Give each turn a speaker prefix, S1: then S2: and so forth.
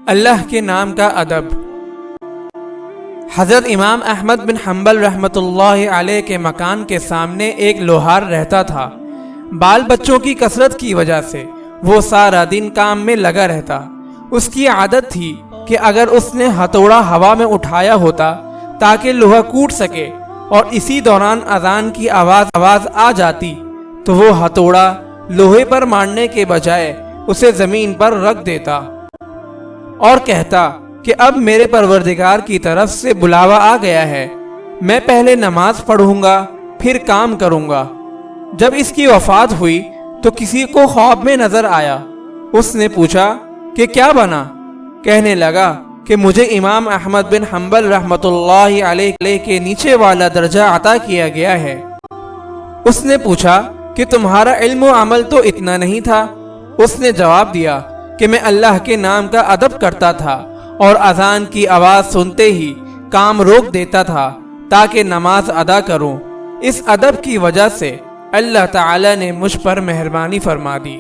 S1: اللہ کے نام کا ادب۔ حضرت امام احمد بن حنبل رحمۃ اللہ علیہ کے مکان کے سامنے ایک لوہار رہتا تھا۔ بال بچوں کی کثرت کی وجہ سے وہ سارا دن کام میں لگا رہتا۔ اس کی عادت تھی کہ اگر اس نے ہتھوڑا ہوا میں اٹھایا ہوتا تاکہ لوہا ٹوٹ سکے اور اسی دوران اذان کی آواز آ جاتی تو وہ ہتھوڑا لوہے پر مارنے کے بجائے اسے زمین پر رکھ دیتا اور کہتا کہ اب میرے پروردگار کی طرف سے بلاوا آ گیا ہے، میں پہلے نماز پڑھوں گا پھر کام کروں گا۔ جب اس کی وفات ہوئی تو کسی کو خواب میں نظر آیا۔ اس نے پوچھا کہ کیا بنا؟ کہنے لگا کہ مجھے امام احمد بن حنبل رحمۃ اللہ علیہ کے نیچے والا درجہ عطا کیا گیا ہے۔ اس نے پوچھا کہ تمہارا علم و عمل تو اتنا نہیں تھا؟ اس نے جواب دیا کہ میں اللہ کے نام کا ادب کرتا تھا اور اذان کی آواز سنتے ہی کام روک دیتا تھا تاکہ نماز ادا کروں۔ اس ادب کی وجہ سے اللہ تعالی نے مجھ پر مہربانی فرما دی۔